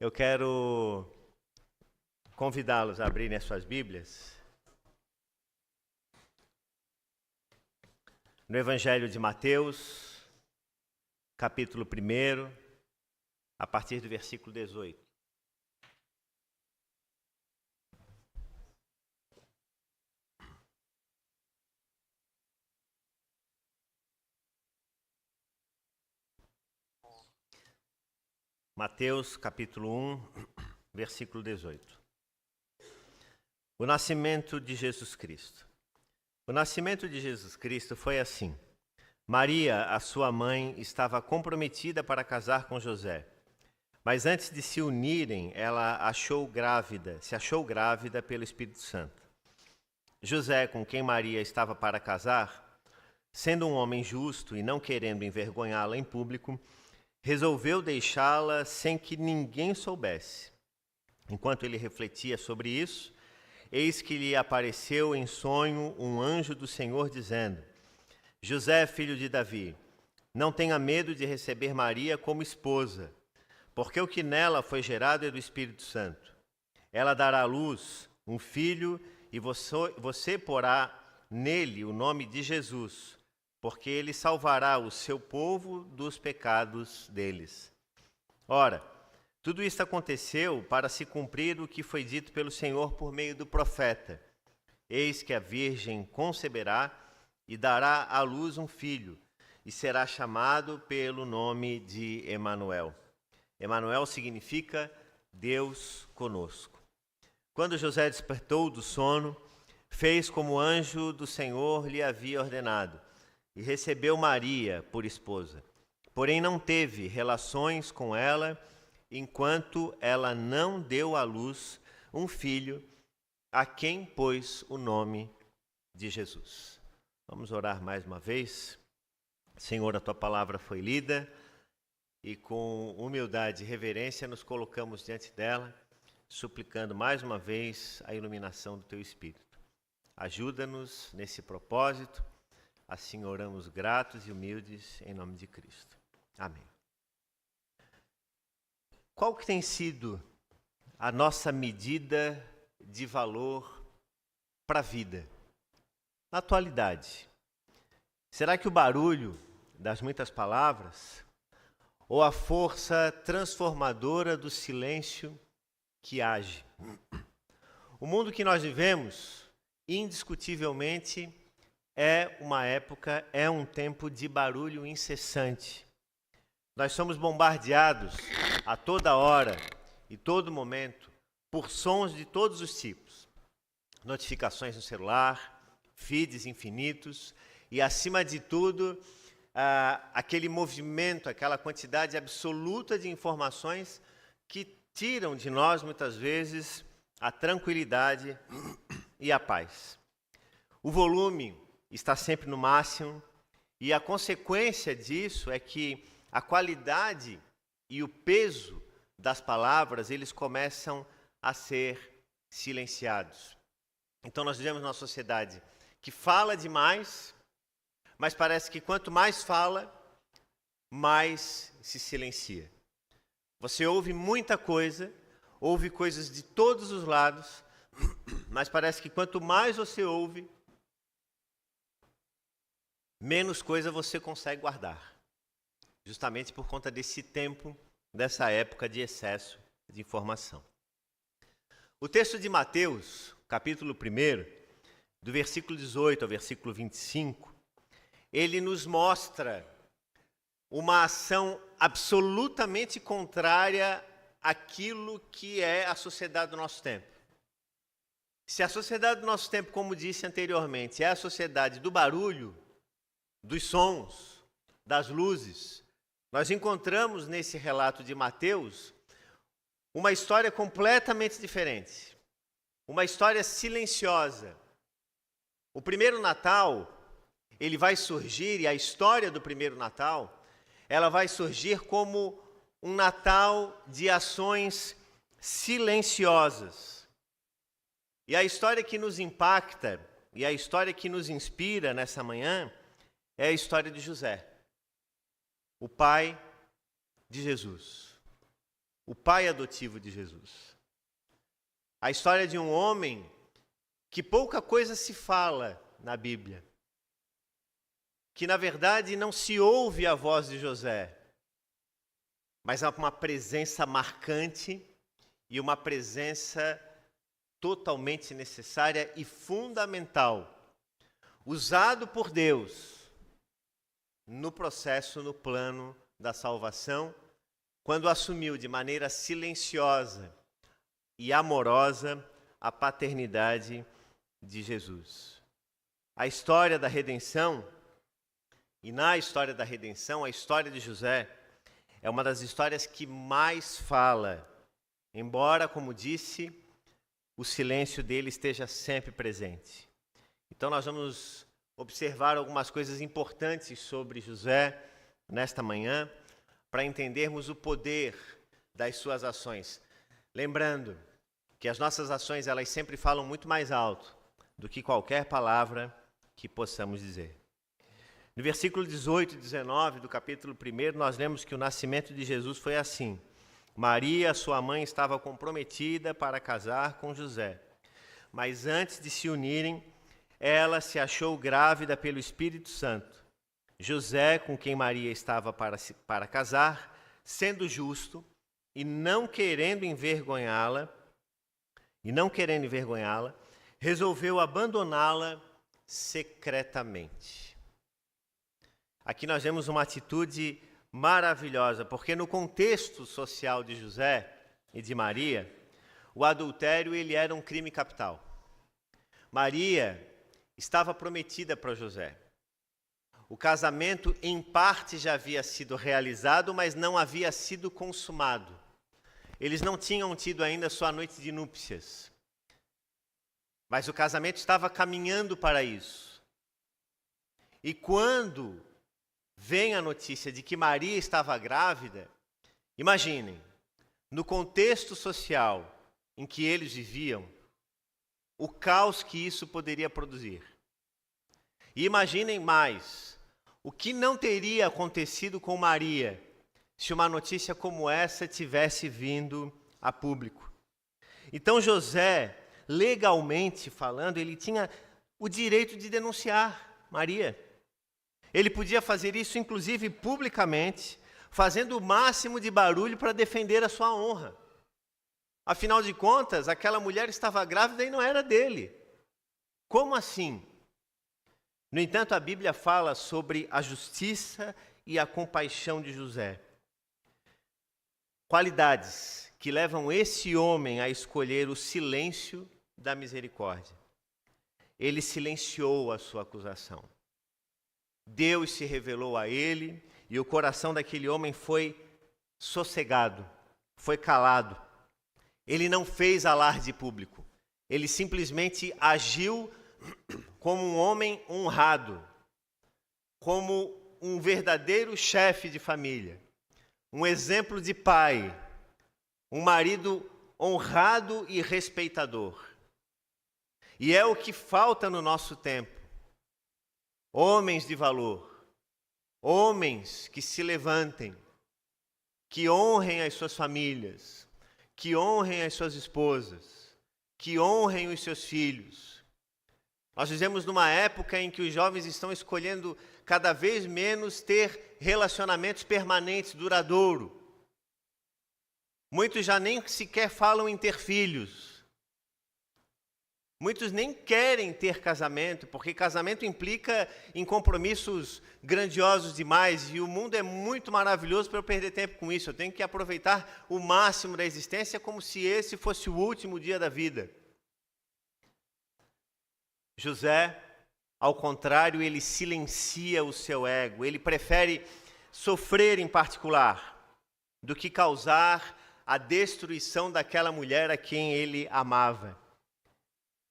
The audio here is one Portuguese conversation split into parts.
Eu quero convidá-los a abrirem as suas Bíblias no Evangelho de Mateus, capítulo 1, a partir do versículo 18. Mateus, capítulo 1, versículo 18. O nascimento de Jesus Cristo. O nascimento de Jesus Cristo foi assim. Maria, a sua mãe, estava comprometida para casar com José. Mas antes de se unirem, ela se achou grávida pelo Espírito Santo. José, com quem Maria estava para casar, sendo um homem justo e não querendo envergonhá-la em público, resolveu deixá-la sem que ninguém soubesse. Enquanto ele refletia sobre isso, eis que lhe apareceu em sonho um anjo do Senhor dizendo: José, filho de Davi, não tenha medo de receber Maria como esposa, porque o que nela foi gerado é do Espírito Santo. Ela dará à luz um filho e você porá nele o nome de Jesus, porque ele salvará o seu povo dos pecados deles. Ora, tudo isso aconteceu para se cumprir o que foi dito pelo Senhor por meio do profeta. Eis que a virgem conceberá e dará à luz um filho, e será chamado pelo nome de Emanuel. Emanuel significa Deus conosco. Quando José despertou do sono, fez como o anjo do Senhor lhe havia ordenado, e recebeu Maria por esposa. Porém não teve relações com ela, enquanto ela não deu à luz um filho, a quem pôs o nome de Jesus. Vamos orar mais uma vez. Senhor, a tua palavra foi lida e com humildade e reverência nos colocamos diante dela, suplicando mais uma vez a iluminação do teu Espírito. Ajuda-nos nesse propósito. Assim oramos gratos e humildes em nome de Cristo. Amém. Qual que tem sido a nossa medida de valor para a vida? Na atualidade, será que o barulho das muitas palavras ou a força transformadora do silêncio que age? O mundo que nós vivemos, indiscutivelmente, é um tempo de barulho incessante. Nós somos bombardeados a toda hora e todo momento por sons de todos os tipos. Notificações no celular, feeds infinitos e, acima de tudo, aquele movimento, aquela quantidade absoluta de informações que tiram de nós, muitas vezes, a tranquilidade e a paz. O volume está sempre no máximo e a consequência disso é que a qualidade e o peso das palavras, eles começam a ser silenciados. Então nós vivemos numa sociedade que fala demais, mas parece que quanto mais fala, mais se silencia. Você ouve muita coisa, ouve coisas de todos os lados, mas parece que quanto mais você ouve, menos coisa você consegue guardar. Justamente por conta desse tempo, dessa época de excesso de informação. O texto de Mateus, capítulo 1, do versículo 18 ao versículo 25, ele nos mostra uma ação absolutamente contrária àquilo que é a sociedade do nosso tempo. Se a sociedade do nosso tempo, como disse anteriormente, é a sociedade do barulho, dos sons, das luzes, nós encontramos nesse relato de Mateus uma história completamente diferente, uma história silenciosa. O primeiro Natal, ele vai surgir, e a história do primeiro Natal, ela vai surgir como um Natal de ações silenciosas. E a história que nos impacta, e a história que nos inspira nessa manhã, é a história de José, o pai de Jesus. o pai adotivo de Jesus. A história de um homem que pouca coisa se fala na Bíblia, que na verdade não se ouve a voz de José, mas há uma presença marcante e uma presença totalmente necessária e fundamental, usado por Deus no processo, no plano da salvação, quando assumiu de maneira silenciosa e amorosa a paternidade de Jesus. A história da redenção, e na história da redenção, a história de José é uma das histórias que mais fala, embora, como disse, o silêncio dele esteja sempre presente. Então nós vamos observar algumas coisas importantes sobre José nesta manhã, para entendermos o poder das suas ações. Lembrando que as nossas ações, elas sempre falam muito mais alto do que qualquer palavra que possamos dizer. No versículo 18 e 19 do capítulo 1, nós lemos que o nascimento de Jesus foi assim. Maria, sua mãe, estava comprometida para casar com José. Mas antes de se unirem, ela se achou grávida pelo Espírito Santo. José, com quem Maria estava para casar, sendo justo e não querendo envergonhá-la, resolveu abandoná-la secretamente. Aqui nós vemos uma atitude maravilhosa, porque no contexto social de José e de Maria, o adultério ele era um crime capital. Maria estava prometida para José. O casamento, em parte, já havia sido realizado, mas não havia sido consumado. Eles não tinham tido ainda sua noite de núpcias. Mas o casamento estava caminhando para isso. E quando vem a notícia de que Maria estava grávida, imaginem, no contexto social em que eles viviam, o caos que isso poderia produzir. E imaginem mais, o que não teria acontecido com Maria se uma notícia como essa tivesse vindo a público. Então José, legalmente falando, ele tinha o direito de denunciar Maria. Ele podia fazer isso, inclusive, publicamente, fazendo o máximo de barulho para defender a sua honra. Afinal de contas, aquela mulher estava grávida e não era dele. Como assim? No entanto, a Bíblia fala sobre a justiça e a compaixão de José. Qualidades que levam esse homem a escolher o silêncio da misericórdia. Ele silenciou a sua acusação. Deus se revelou a ele e o coração daquele homem foi sossegado, foi calado. Ele não fez alarde público. Ele simplesmente agiu como um homem honrado, como um verdadeiro chefe de família, um exemplo de pai, um marido honrado e respeitador. E é o que falta no nosso tempo. Homens de valor, homens que se levantem, que honrem as suas famílias, que honrem as suas esposas, que honrem os seus filhos. Nós vivemos numa época em que os jovens estão escolhendo cada vez menos ter relacionamentos permanentes, duradouros. Muitos já nem sequer falam em ter filhos. Muitos nem querem ter casamento, porque casamento implica em compromissos grandiosos demais e o mundo é muito maravilhoso para eu perder tempo com isso. Eu tenho que aproveitar o máximo da existência como se esse fosse o último dia da vida. José, ao contrário, ele silencia o seu ego, ele prefere sofrer em particular do que causar a destruição daquela mulher a quem ele amava.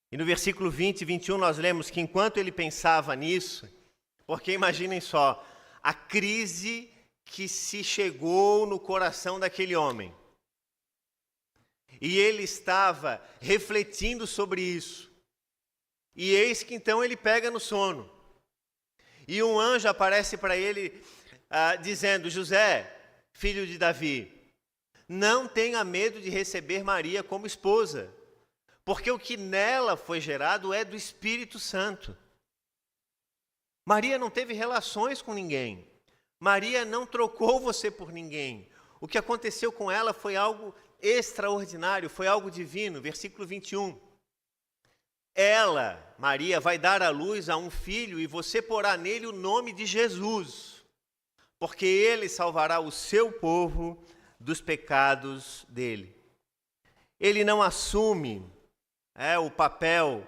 E no versículo 20 e 21 nós lemos que enquanto ele pensava nisso, porque imaginem só, a crise que se chegou no coração daquele homem. E ele estava refletindo sobre isso. E eis que então ele pega no sono. E um anjo aparece para ele dizendo: José, filho de Davi, não tenha medo de receber Maria como esposa, porque o que nela foi gerado é do Espírito Santo. Maria não teve relações com ninguém. Maria não trocou você por ninguém. O que aconteceu com ela foi algo extraordinário, foi algo divino. Versículo 21. Ela, Maria, vai dar à luz a um filho e você porá nele o nome de Jesus, porque ele salvará o seu povo dos pecados dele. Ele não assume o papel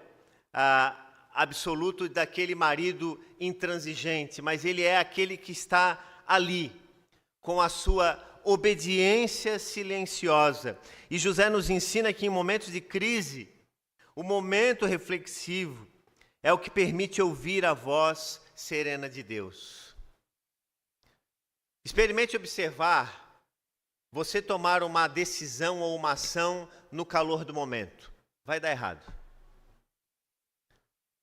absoluto daquele marido intransigente, mas ele é aquele que está ali, com a sua obediência silenciosa. E José nos ensina que em momentos de crise, o momento reflexivo é o que permite ouvir a voz serena de Deus. Experimente observar você tomar uma decisão ou uma ação no calor do momento. Vai dar errado.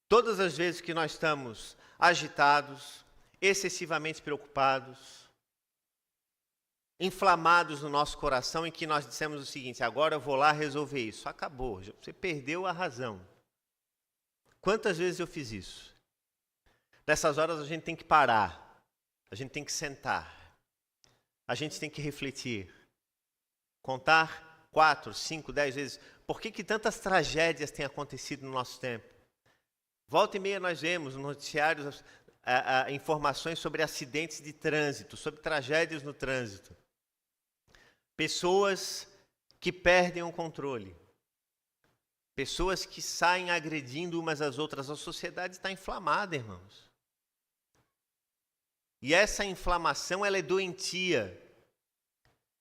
Todas as vezes que nós estamos agitados, excessivamente preocupados, inflamados no nosso coração, em que nós dissemos o seguinte: agora eu vou lá resolver isso. Acabou, você perdeu a razão. Quantas vezes eu fiz isso? Nessas horas a gente tem que parar, a gente tem que sentar, a gente tem que refletir, contar 4, 5, 10 vezes. Por que tantas tragédias têm acontecido no nosso tempo? Volta e meia nós vemos nos noticiários informações sobre acidentes de trânsito, sobre tragédias no trânsito. Pessoas que perdem o controle. Pessoas que saem agredindo umas às outras. A sociedade está inflamada, irmãos. E essa inflamação, ela é doentia.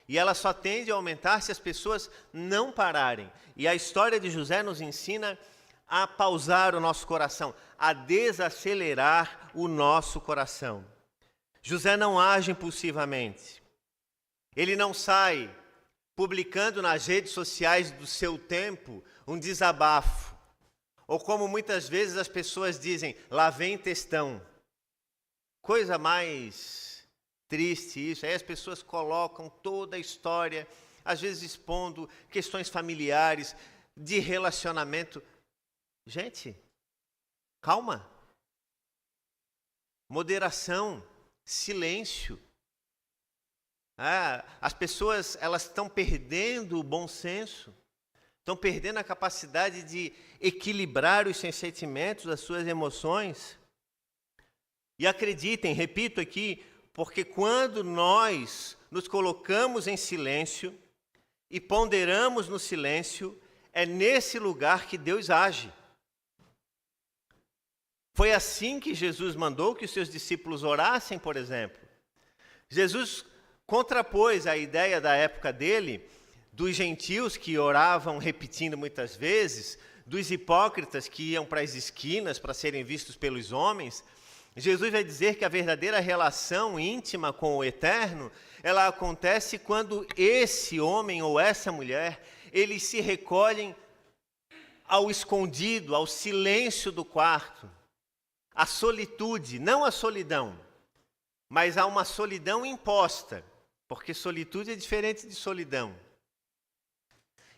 E ela só tende a aumentar se as pessoas não pararem. E a história de José nos ensina a pausar o nosso coração, a desacelerar o nosso coração. José não age impulsivamente. Ele não sai publicando nas redes sociais do seu tempo um desabafo. Ou como muitas vezes as pessoas dizem, lá vem textão. Coisa mais triste isso. Aí as pessoas colocam toda a história, às vezes expondo questões familiares, de relacionamento. Gente, calma, moderação, silêncio. As pessoas, elas estão perdendo o bom senso, estão perdendo a capacidade de equilibrar os seus sentimentos, as suas emoções. E acreditem, repito aqui, porque quando nós nos colocamos em silêncio e ponderamos no silêncio, é nesse lugar que Deus age. Foi assim que Jesus mandou que os seus discípulos orassem, por exemplo. Jesus contrapôs a ideia da época dele, dos gentios que oravam repetindo muitas vezes, dos hipócritas que iam para as esquinas para serem vistos pelos homens. Jesus vai dizer que a verdadeira relação íntima com o Eterno, ela acontece quando esse homem ou essa mulher, eles se recolhem ao escondido, ao silêncio do quarto. A solitude, não a solidão, mas há uma solidão imposta, porque solitude é diferente de solidão.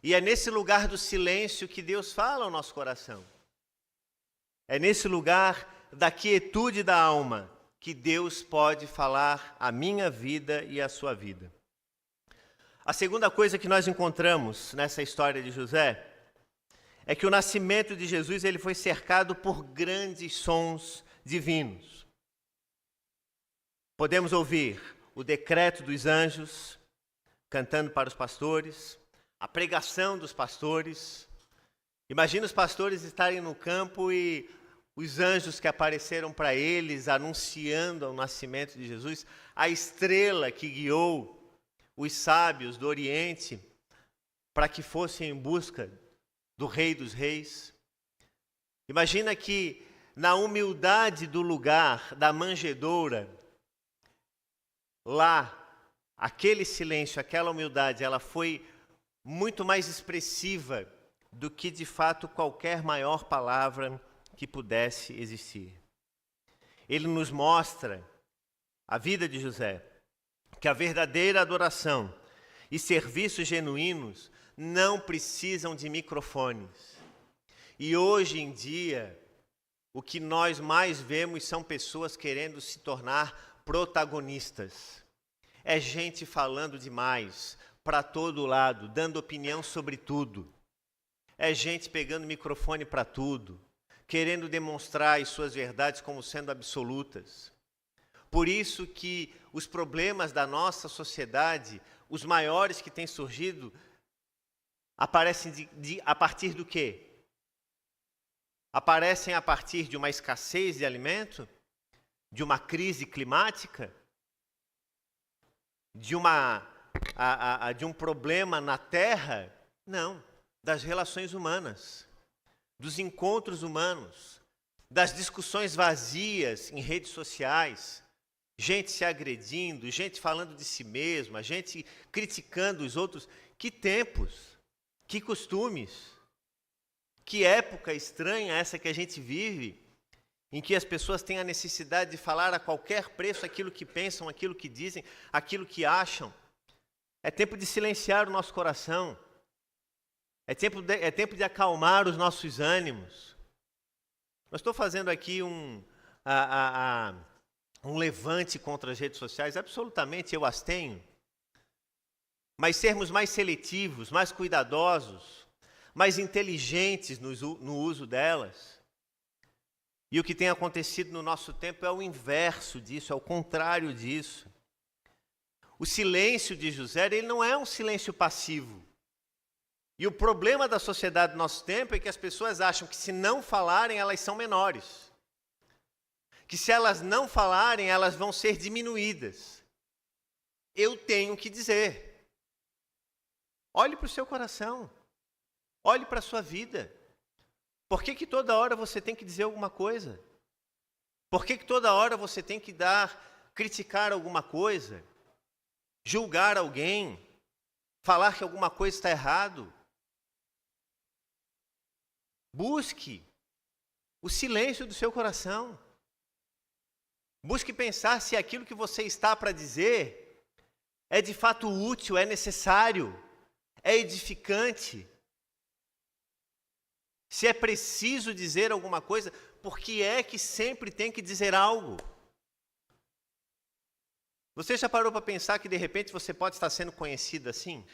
E é nesse lugar do silêncio que Deus fala ao nosso coração. É nesse lugar da quietude da alma que Deus pode falar à minha vida e à sua vida. A segunda coisa que nós encontramos nessa história de José é que o nascimento de Jesus ele foi cercado por grandes sons divinos. Podemos ouvir o decreto dos anjos cantando para os pastores, a pregação dos pastores. Imagina os pastores estarem no campo e os anjos que apareceram para eles anunciando o nascimento de Jesus, a estrela que guiou os sábios do Oriente para que fossem em busca do Rei dos Reis. Imagina que na humildade do lugar, da manjedoura, lá, aquele silêncio, aquela humildade, ela foi muito mais expressiva do que de fato qualquer maior palavra que pudesse existir. Ele nos mostra a vida de José, que a verdadeira adoração e serviços genuínos não precisam de microfones. E hoje em dia, o que nós mais vemos são pessoas querendo se tornar protagonistas. É gente falando demais, para todo lado, dando opinião sobre tudo. É gente pegando microfone para tudo, querendo demonstrar as suas verdades como sendo absolutas. Por isso que os problemas da nossa sociedade, os maiores que têm surgido, aparecem a partir do quê? Aparecem a partir de uma escassez de alimento, de uma crise climática, de um problema na Terra? Não, das relações humanas, dos encontros humanos, das discussões vazias em redes sociais, gente se agredindo, gente falando de si mesma, gente criticando os outros. Que tempos, que costumes, que época estranha essa que a gente vive, em que as pessoas têm a necessidade de falar a qualquer preço aquilo que pensam, aquilo que dizem, aquilo que acham. É tempo de silenciar o nosso coração. É tempo de acalmar os nossos ânimos. Eu estou fazendo aqui um levante contra as redes sociais, absolutamente eu as tenho. Mas sermos mais seletivos, mais cuidadosos, mais inteligentes no uso delas. E o que tem acontecido no nosso tempo é o inverso disso, é o contrário disso. O silêncio de José, ele não é um silêncio passivo. E o problema da sociedade do nosso tempo é que as pessoas acham que se não falarem, elas são menores. Que se elas não falarem, elas vão ser diminuídas. Eu tenho que dizer. Olhe para o seu coração. Olhe para a sua vida. Por que toda hora você tem que dizer alguma coisa? Por que toda hora você tem que criticar alguma coisa? Julgar alguém? Falar que alguma coisa está errado? Busque o silêncio do seu coração. Busque pensar se aquilo que você está para dizer é de fato útil, é necessário, é edificante. Se é preciso dizer alguma coisa, por que é que sempre tem que dizer algo? Você já parou para pensar que de repente você pode estar sendo conhecido assim?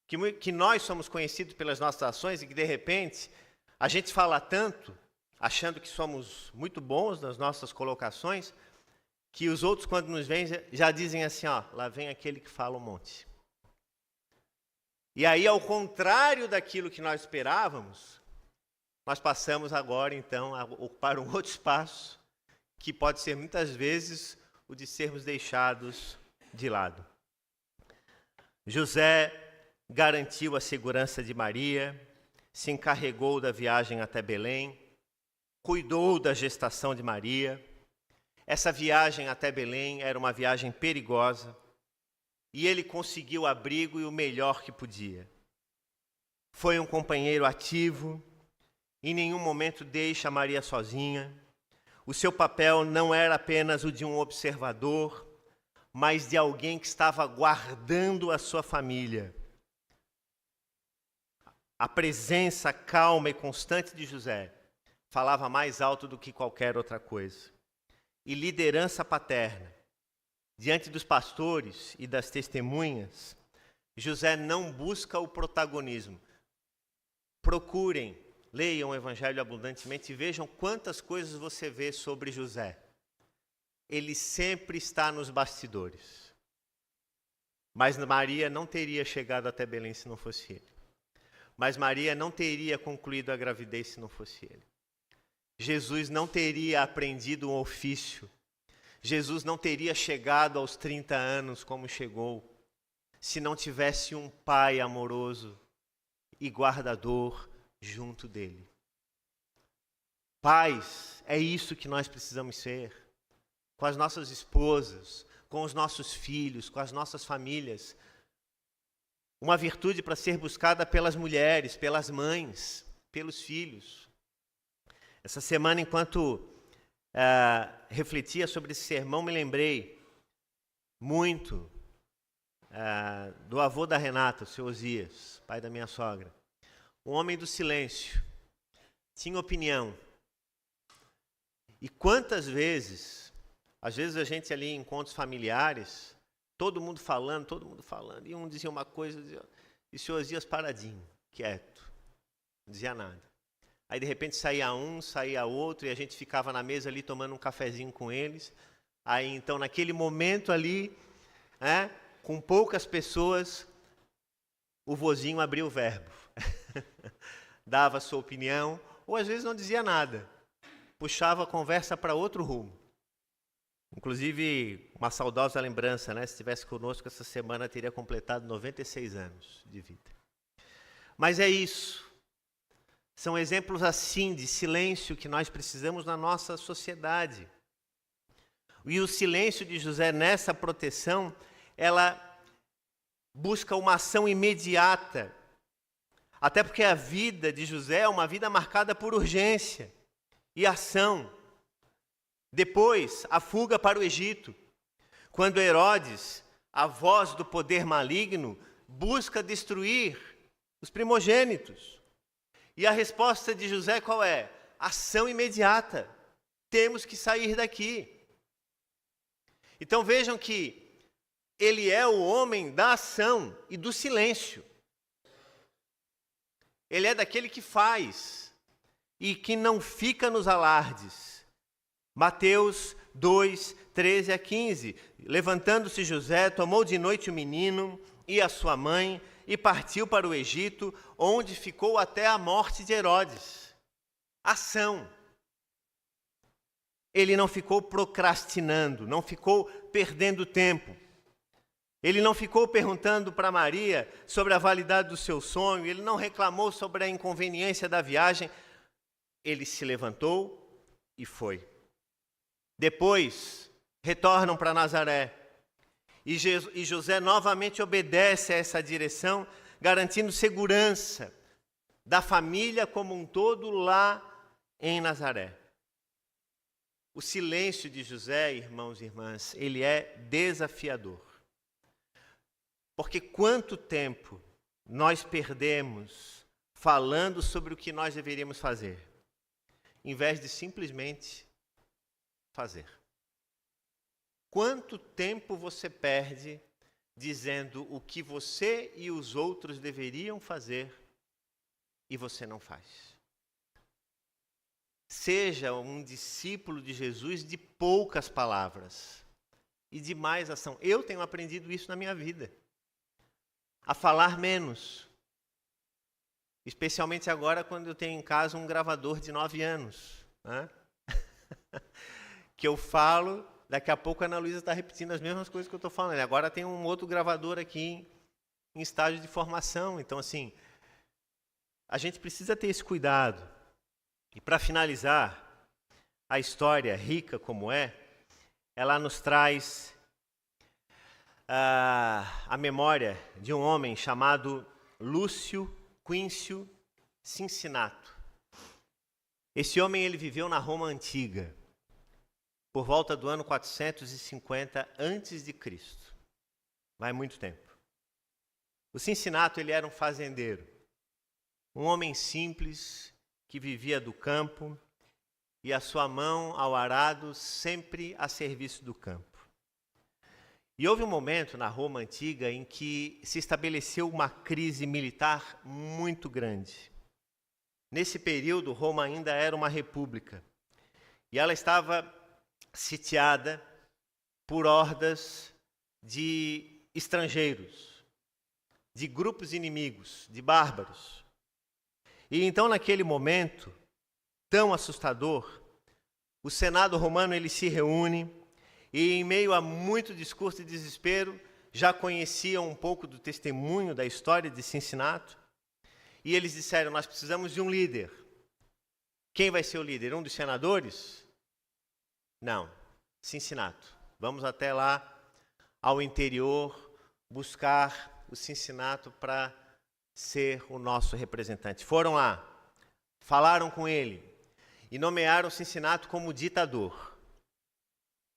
Que nós somos conhecidos pelas nossas ações e que de repente a gente fala tanto, achando que somos muito bons nas nossas colocações, que os outros quando nos veem já dizem assim, ó, lá vem aquele que fala um monte. E aí, ao contrário daquilo que nós esperávamos, nós passamos agora, então, a ocupar um outro espaço, que pode ser, muitas vezes, o de sermos deixados de lado. José garantiu a segurança de Maria, se encarregou da viagem até Belém, cuidou da gestação de Maria. Essa viagem até Belém era uma viagem perigosa, e ele conseguiu o abrigo e o melhor que podia. Foi um companheiro ativo, em nenhum momento deixa Maria sozinha. O seu papel não era apenas o de um observador, mas de alguém que estava guardando a sua família. A presença calma e constante de José falava mais alto do que qualquer outra coisa. E liderança paterna. Diante dos pastores e das testemunhas, José não busca o protagonismo. Procurem, leiam o Evangelho abundantemente e vejam quantas coisas você vê sobre José. Ele sempre está nos bastidores. Mas Maria não teria chegado até Belém se não fosse ele. Mas Maria não teria concluído a gravidez se não fosse ele. Jesus não teria aprendido um ofício. Jesus não teria chegado aos 30 anos como chegou, se não tivesse um pai amoroso e guardador junto dele. Pais, é isso que nós precisamos ser. Com as nossas esposas, com os nossos filhos, com as nossas famílias. Uma virtude para ser buscada pelas mulheres, pelas mães, pelos filhos. Essa semana, enquanto refletia sobre esse sermão, me lembrei muito do avô da Renata, o seu Osias, pai da minha sogra. Um homem do silêncio, tinha opinião. E quantas vezes, às vezes a gente ali em encontros familiares, todo mundo falando, e um dizia uma coisa, e o seu Osias paradinho, quieto, não dizia nada. Aí de repente saía um, saía outro, e a gente ficava na mesa ali tomando um cafezinho com eles. Aí então naquele momento ali, com poucas pessoas, o vozinho abria o verbo. Dava a sua opinião, ou às vezes não dizia nada. Puxava a conversa para outro rumo. Inclusive, uma saudosa lembrança, se estivesse conosco essa semana, teria completado 96 anos de vida. Mas é isso. São exemplos assim de silêncio que nós precisamos na nossa sociedade. E o silêncio de José nessa proteção, ela busca uma ação imediata. Até porque a vida de José é uma vida marcada por urgência e ação. Depois, a fuga para o Egito, quando Herodes, a voz do poder maligno, busca destruir os primogênitos. E a resposta de José qual é? Ação imediata. Temos que sair daqui. Então vejam que ele é o homem da ação e do silêncio. Ele é daquele que faz e que não fica nos alardes. Mateus 2, 13 a 15. Levantando-se José, tomou de noite o menino e a sua mãe e partiu para o Egito, onde ficou até a morte de Herodes. Ação. Ele não ficou procrastinando, não ficou perdendo tempo. Ele não ficou perguntando para Maria sobre a validade do seu sonho, ele não reclamou sobre a inconveniência da viagem. Ele se levantou e foi. Depois, retornam para Nazaré. E José novamente obedece a essa direção, garantindo segurança da família como um todo lá em Nazaré. O silêncio de José, irmãos e irmãs, ele é desafiador. Porque quanto tempo nós perdemos falando sobre o que nós deveríamos fazer, em vez de simplesmente fazer. Quanto tempo você perde dizendo o que você e os outros deveriam fazer e você não faz? Seja um discípulo de Jesus de poucas palavras e de mais ação. Eu tenho aprendido isso na minha vida. A falar menos. Especialmente agora quando eu tenho em casa um gravador de 9 anos. Que eu falo, daqui a pouco a Ana Luísa está repetindo as mesmas coisas que eu estou falando. Agora tem um outro gravador aqui em estágio de formação. Então, assim, a gente precisa ter esse cuidado. E para finalizar, a história rica como é, ela nos traz a memória de um homem chamado Lúcio Quíncio Cincinnato. Esse homem ele viveu na Roma Antiga, por volta do ano 450 a.C. Vai muito tempo. O Cincinnato ele era um fazendeiro, um homem simples que vivia do campo e a sua mão ao arado sempre a serviço do campo. E houve um momento na Roma Antiga em que se estabeleceu uma crise militar muito grande. Nesse período, Roma ainda era uma república. E ela estava sitiada por hordas de estrangeiros, de grupos inimigos, de bárbaros. E então, naquele momento tão assustador, o Senado romano ele se reúne e, em meio a muito discurso e desespero, já conheciam um pouco do testemunho da história de Cincinnato, e eles disseram, nós precisamos de um líder. Quem vai ser o líder? Um dos senadores? Não, Cincinnato. Vamos até lá, ao interior, buscar o Cincinnato para ser o nosso representante. Foram lá, falaram com ele e nomearam Cincinnato como ditador.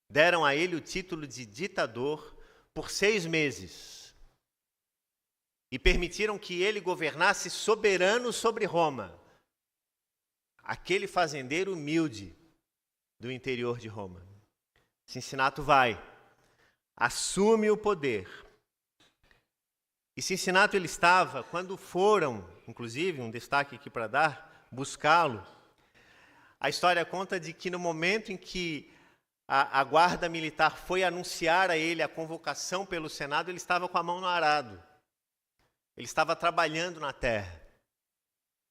Deram a ele o título de ditador por 6 meses. e permitiram que ele governasse soberano sobre Roma. Aquele fazendeiro humilde do interior de Roma. Cincinato vai, assume o poder. E Cincinato ele estava, quando foram, inclusive, um destaque aqui para dar, buscá-lo, a história conta de que no momento em que a guarda militar foi anunciar a ele a convocação pelo Senado, ele estava com a mão no arado. Ele estava trabalhando na terra.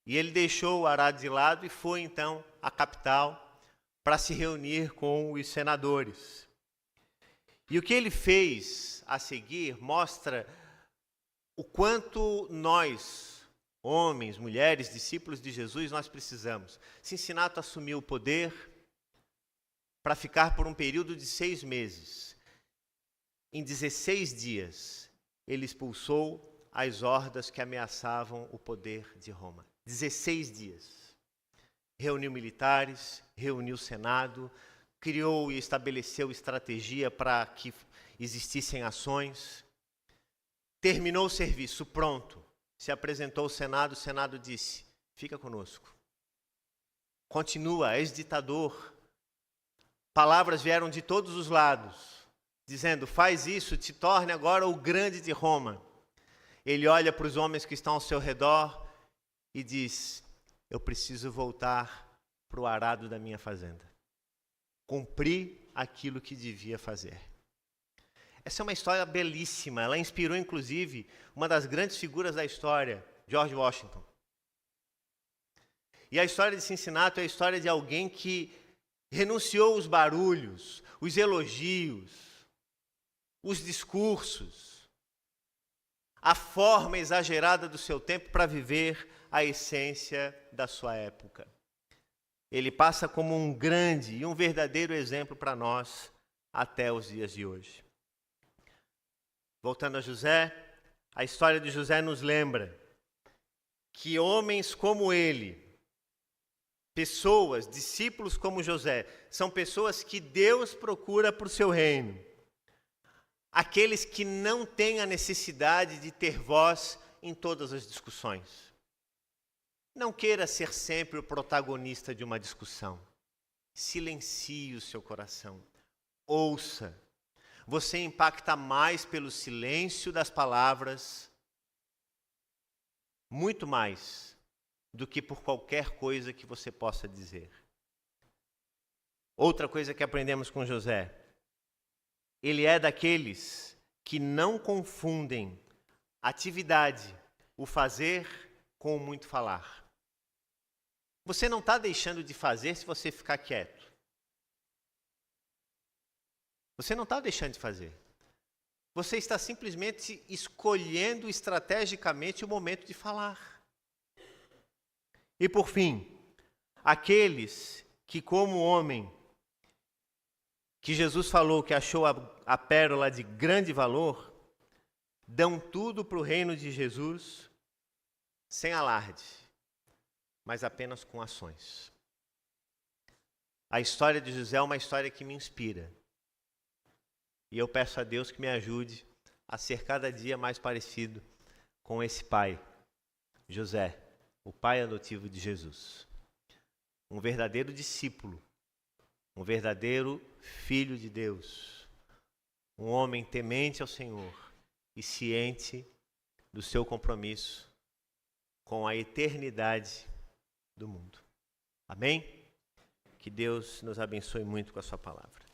E ele deixou o arado de lado e foi então à capital para se reunir com os senadores. E o que ele fez a seguir mostra o quanto nós, homens, mulheres, discípulos de Jesus, nós precisamos. Cincinato assumiu o poder para ficar por um período de 6 meses. Em 16 dias, ele expulsou as hordas que ameaçavam o poder de Roma. 16 dias. Reuniu militares, reuniu o Senado, criou e estabeleceu estratégia para que existissem ações. Terminou o serviço, pronto. Se apresentou ao Senado, o Senado disse, fica conosco. Continua, és ditador. Palavras vieram de todos os lados, dizendo, faz isso, te torne agora o grande de Roma. Ele olha para os homens que estão ao seu redor e diz, eu preciso voltar para o arado da minha fazenda. Cumpri aquilo que devia fazer. Essa é uma história belíssima, ela inspirou inclusive uma das grandes figuras da história, George Washington. E a história de Cincinato é a história de alguém que renunciou os barulhos, os elogios, os discursos, a forma exagerada do seu tempo para viver a essência da sua época. Ele passa como um grande e um verdadeiro exemplo para nós até os dias de hoje. Voltando a José, a história de José nos lembra que homens como ele, pessoas, discípulos como José, são pessoas que Deus procura para o seu reino. Aqueles que não têm a necessidade de ter voz em todas as discussões. Não queira ser sempre o protagonista de uma discussão. Silencie o seu coração. Ouça. Você impacta mais pelo silêncio das palavras, muito mais do que por qualquer coisa que você possa dizer. Outra coisa que aprendemos com José, ele é daqueles que não confundem atividade, o fazer, com o muito falar. Você não está deixando de fazer se você ficar quieto. Você não está deixando de fazer. Você está simplesmente escolhendo estrategicamente o momento de falar. E por fim, aqueles que como homem, que Jesus falou que achou a pérola de grande valor, dão tudo para o reino de Jesus sem alarde, mas apenas com ações. A história de José é uma história que me inspira. E eu peço a Deus que me ajude a ser cada dia mais parecido com esse pai, José, o pai adotivo de Jesus. Um verdadeiro discípulo, um verdadeiro filho de Deus, um homem temente ao Senhor e ciente do seu compromisso com a eternidade do mundo. Amém? Que Deus nos abençoe muito com a sua palavra.